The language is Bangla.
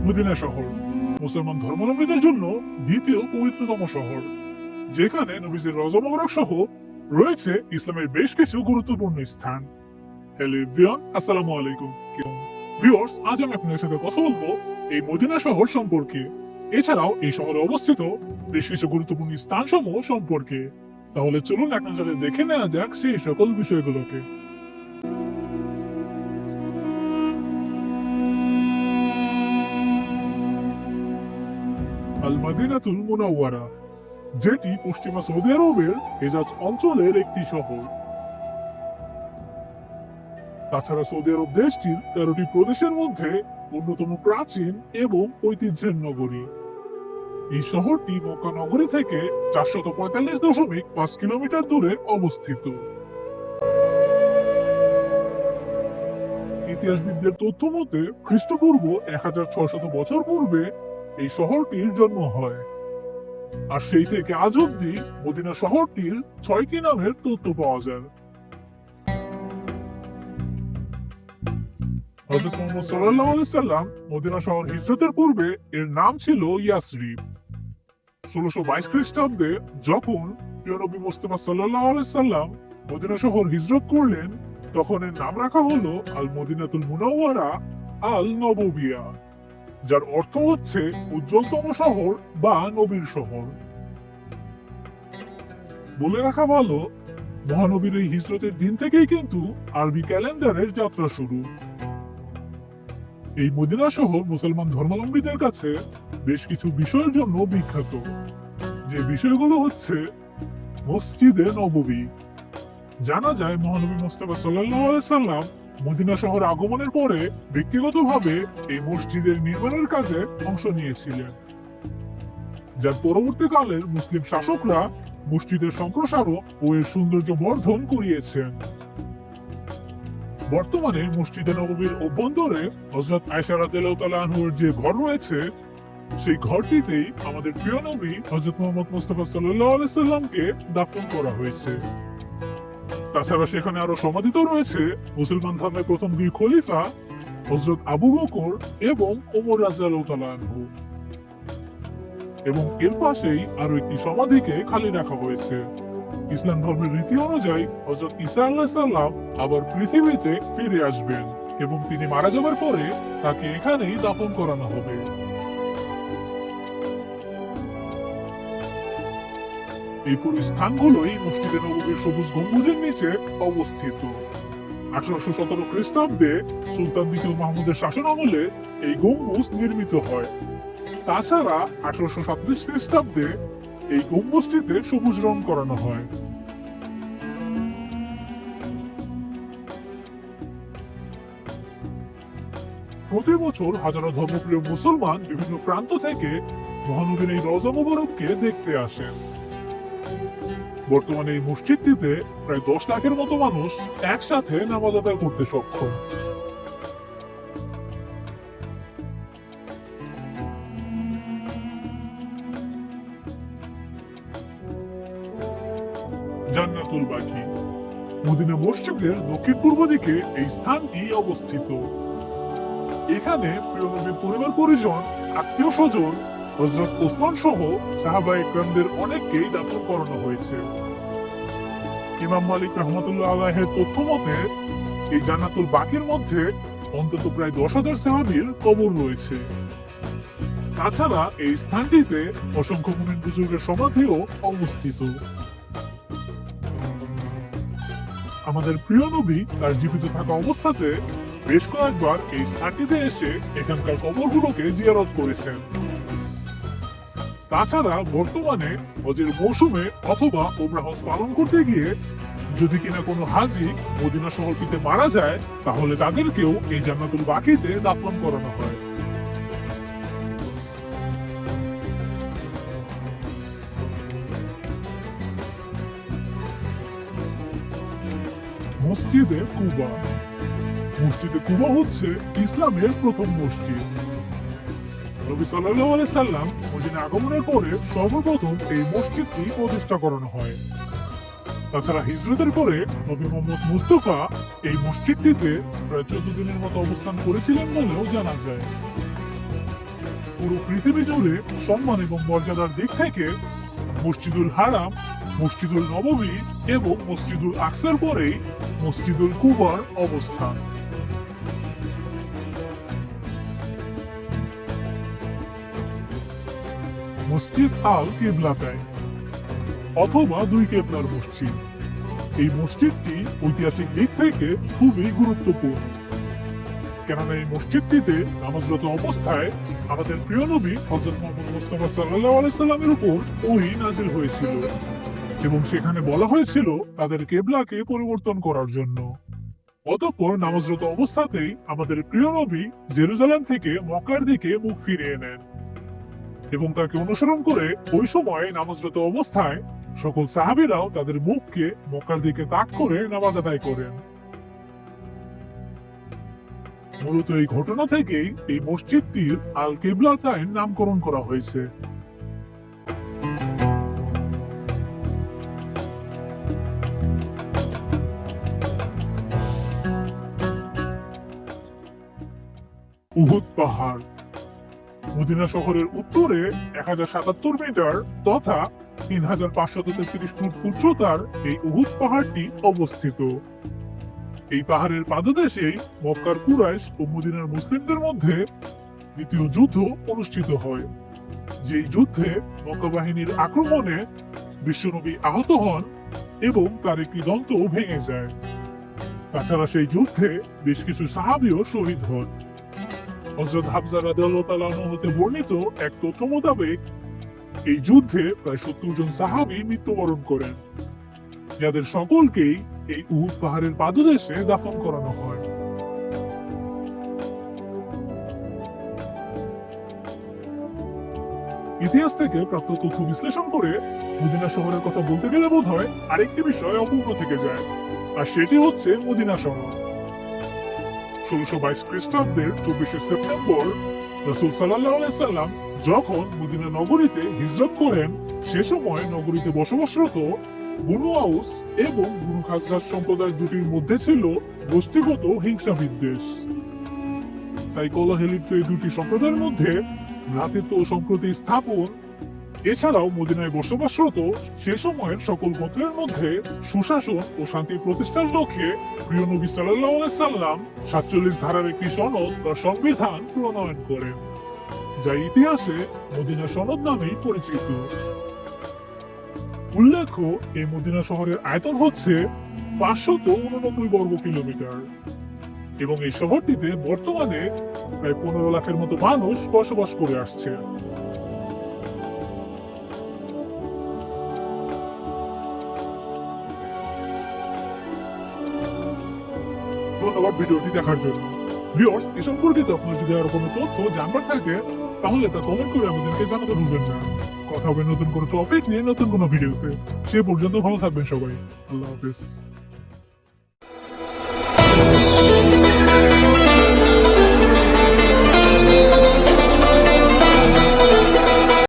মদিনা শহর মুসলমান ধর্মাবলম্বীদের জন্য দ্বিতীয় পবিত্রতম শহর, যেখানে নবীজির রওজা মুবারক সহ রয়েছে ইসলামের বেশ কিছু গুরুত্বপূর্ণ স্থান। হ্যালো এভরিওয়ান, আসসালামু আলাইকুম। ভিউয়ার্স, আজ আমি আপনাদের সাথে কথা বলবো এই মদিনা শহর সম্পর্কে, এছাড়াও এই শহরে অবস্থিত বেশ কিছু গুরুত্বপূর্ণ স্থানসমূহ সম্পর্কে। তাহলে চলুন এক নজরে দেখে নেওয়া যাক সেই সকল বিষয়গুলোকে। আল মাদিনাতুল মুনাওয়ারা, যেটি পশ্চিমা সৌদি আরবের হেজাজ অঞ্চলের একটি শহর। তাছাড়া সৌদি আরব দেশটির 13টি প্রদেশের মধ্যে অন্যতম প্রাচীন এবং ঐতিহ্যের নগরী। এই শহরটি মক্কা নগরী থেকে 445.5 কিলোমিটার দূরে অবস্থিত। ইতিহাসবিদদের তথ্য মতে খ্রিস্টপূর্ব 1600 বছর পূর্বে এই শহরটির জন্ম হয়, আর সেই থেকে আজ অব্দি মদিনা শহরটির 6টি নামের তথ্য পাওয়া যায়। হযরত মুহাম্মদ সাল্লাল্লাহু আলাইহি সাল্লাম মদিনা শহর হিজরতের পূর্বে এর নাম ছিল ইয়াসরিব। 1622 খ্রিস্টাব্দে যখন প্রিয় নবী মুস্তাফা সাল্লাল্লাহু আলাইহি সাল্লাম মদিনা শহর হিজরত করলেন, তখন এর নাম রাখা হলো আল মদিনাতুল মুনাওয়ারা আল নববিয়া, যার অর্থ হচ্ছে উজ্জ্বলতম শহর বা নবীর শহর। বলে রাখা ভালো, মহানবীর এই হিজরতের দিন থেকেই কিন্তু আরবি ক্যালেন্ডারের যাত্রা শুরু। এই মদিনা শহর মুসলমান ধর্মাবলম্বীদের কাছে বেশ কিছু বিষয়ের জন্য বিখ্যাত, যে বিষয়গুলো হচ্ছে মসজিদে নববী। জানা যায় মহানবী মুস্তাফা সাল্লাল্লাহু আলাইহি সাল্লাম মদিনা শহর আগমনের পরে ব্যক্তিগতভাবে এই মসজিদের নির্মাণের কাজে অংশ নিয়েছিলেন, যার পরবর্তীকালের মুসলিম শাসকরা মসজিদের সম্প্রসারণ ও এর সৌন্দর্য বর্ধন করিয়েছেন। বর্তমানে মসজিদে নববীর অভ্যন্তরে হযরত আয়েশা রাদিয়াল্লাহু তাআলা আনহার যে ঘর রয়েছে, সেই ঘরটিতেই আমাদের প্রিয় নবী হযরত মুহাম্মদ মুস্তাফা সাল্লাল্লাহু আলাইহি সাল্লামকে দাফন করা হয়েছে। তাছাড়া সেখানে আরো সমাধিত রয়েছে মুসলমান ধর্মের প্রথম দুই খলিফা হযরত আবু বকর এবং ওমর রাদিয়াল্লাহু তাআলা আনহু, এবং এর পাশেই আরো একটি সমাধিকে খালি রাখা হয়েছে। ইসলাম ধর্মের রীতি অনুযায়ী হযরত ঈসা আলাইহিস সালাম আবার পৃথিবীতে ফিরে আসবেন এবং তিনি মারা যাবার পরে তাকে এখানেই দাফন করানো হবে। এই পুরো স্থানগুলোই মসজিদে নববীর সবুজ গম্বুজের নিচে অবস্থিত। 1817 খ্রিস্টাব্দে সুলতান দ্বিতীয় মাহমুদের শাসন আমলে এই গম্বুজ নির্মিত হয়। তাছাড়া 1837 খ্রিস্টাব্দে এই গম্বুজটিতে সবুজ রং করানো হয়। প্রতি বছর হাজারো ধর্মপ্রিয় মুসলমান বিভিন্ন প্রান্ত থেকে মহানবীর এই রওজা মুবারককে দেখতে আসেন। বর্তমানে এই মসজিদটিতে প্রায় 10 লাখের মতো মানুষ একসাথে নামাজ আদায় করতে সক্ষম। জান্নাতুল বাকি, মদিনা মসজিদের দক্ষিণ পূর্ব দিকে এই স্থানটি অবস্থিত। এখানে প্রিয় নবীর পরিবার পরিজন, আত্মীয় স্বজন, হযরত ওসমান সহ সাহাবায়ে কেরামদের অনেককেই দাফন করানো হয়েছে। ইমাম মালিক রাহমাতুল্লাহ আলাইহির তথ্য মতে এই জান্নাতুল বাকির মধ্যে অন্তত প্রায় 10,000 সাহাবীর কবর রয়েছে। তাছাড়া এই স্থানটিতে অসংখ্য মুমিন বুজুর্গের সমাধিও অবস্থিত। আমাদের প্রিয় নবী তার জীবিত থাকা অবস্থাতে বেশ কয়েকবার এই স্থানটিতে এসে এখানকার কবরগুলোকে জিয়ারত করেছেন। তাছাড়া বর্তমানে হজের মৌসুমে অথবা উমরা হজ পালন করতে গিয়ে যদি কিনা কোনো হাজি মদিনা শহরটিতে মারা যায়, তাহলে তাদেরকেও এই জান্নাতুল বাকিতে দাফন করানো হয়। মসজিদে কুবা, মসজিদে কুবা হচ্ছে ইসলামের প্রথম মসজিদ। নবী সাল্লাল্লাহু আলাইহি সাল্লাম মদিনা আগমনের পরে সর্বপ্রথম এই মসজিদটি প্রতিষ্ঠা করানো হয়। তাছাড়া হিজরতের পরে নবী মুহাম্মদ মুস্তাফা এই মসজিদটিতে প্রায় 14 দিনের মতো অবস্থান করেছিলেন বলেও জানা যায়। পুরো পৃথিবী জুড়ে সম্মান এবং মর্যাদার দিক থেকে মসজিদুল হারাম, মসজিদুল নববী এবং মসজিদুল আকসার পরেই মসজিদুল কুবার অবস্থান। মসজিদ আল কিবলাতাইন অথবা দুই কেবলার মসজিদ। এই মসজিদটি ঐতিহাসিক দিক থেকে খুবই গুরুত্বপূর্ণ, কেননা এই মসজিদটিতে নামাজরত অবস্থায় আমাদের প্রিয় নবী হযরত মুহাম্মদ মুস্তাফা সাল্লাল্লাহু আলাইহি সাল্লামের উপর ওহী নাযিল হয়েছিল এবং সেখানে বলা হয়েছিল তাদের কেবলাকে পরিবর্তন করার জন্য। অতঃপর নামাজরত অবস্থাতেই আমাদের প্রিয় নবী জেরুজালেম থেকে মক্কার দিকে মুখ ফিরিয়ে নেন এবং তাকে অনুসরণ করে ওই সময় নামাজরত অবস্থায় সকল সাহাবীরাও তাদের মুখকে মক্কার দিকে তাক করে নামাজ আদায় করেন। মূলত এই ঘটনা থেকেই এই মসজিদটির আল কিবলাতাইন নামকরণ করা হয়েছে। উহুদ পাহাড় মদিনা শহরের উত্তরে 1077 মিটার তথা 3533 ফুট উচ্চতার এই উহুদ পাহাড়টি অবস্থিত। এই পাহাড়ের পাদদেশেই মক্কার কুরাইশ ও মদিনার মুসলিমদের মধ্যে দ্বিতীয় যুদ্ধ অনুষ্ঠিত হয়, যেই যুদ্ধে মক্কা বাহিনীর আক্রমণে বিশ্বনবী আহত হন এবং তার একটি দন্ত ভেঙে যায়। তাছাড়া সেই যুদ্ধে বেশ কিছু সাহাবীও শহীদ হন। হযরত হামজা রাদিয়াল্লাহু তাআলা আনহু হতে বর্ণিত এক তথ্য মোতাবেক এই যুদ্ধে প্রায় 70 জন সাহাবী মৃত্যুবরণ করেন, যাদের সকলকেই এই উহুদ পাহাড়ের পাদদেশে দাফন করানো হয়। ইতিহাস থেকে প্রাপ্ত তথ্য বিশ্লেষণ করে মদিনা শহরের কথা বলতে গেলে বোধহয় আরেকটি বিষয় অপূর্ণ থেকে যায়, আর সেটি হচ্ছে মদিনা শহর। 1622 খ্রিস্টাব্দের 24 সেপ্টেম্বর রাসূল সাল্লাল্লাহু আলাইহি সাল্লাম যখন মদিনা নগরীতে হিজরত করেন, সে সময় নগরীতে বসবাসরত বনু আউস এবং বনু খাজরাজ সম্প্রদায় দুটির মধ্যে ছিল গোষ্ঠীগত হিংসা বিদ্বেষ। তাই কলহে লিপ্ত এই দুটি সম্প্রদায়ের মধ্যে ভ্রাতৃত্ব ও সম্প্রীতি স্থাপন, এছাড়াও মদিনায় বসবাসরত সে সময়ের সকল গোত্রের মধ্যে সুশাসন ও শান্তি প্রতিষ্ঠার লক্ষ্যে প্রিয় নবী সাল্লাল্লাহু আলাইহি সাল্লাম 47 ধারার একটি সনদ বা সংবিধান প্রণয়ন করেন, যা ইতিহাসে মদিনা সনদ নামেই পরিচিত। উল্লেখ্য, এই মদিনা শহরের আয়তন হচ্ছে 589 বর্গ কিলোমিটার এবং এই শহরটিতে বর্তমানে প্রায় 15 লাখের মতো মানুষ বসবাস করে আসছে। ধন্যবাদ ভিডিওটি দেখার জন্য। ভিউয়ার্স, এ সম্পর্কিত আপনার যদি আরো কোনো তথ্য জানবার থাকে তাহলে তা কমেন্ট করে আমাদেরকে জানাতে ভুলবেন না। কথা হবে নতুন কোনো টপিক নিয়ে নতুন কোনো ভিডিওতে। সে পর্যন্ত ভালো থাকবেন সবাই। আল্লাহ হাফেজ।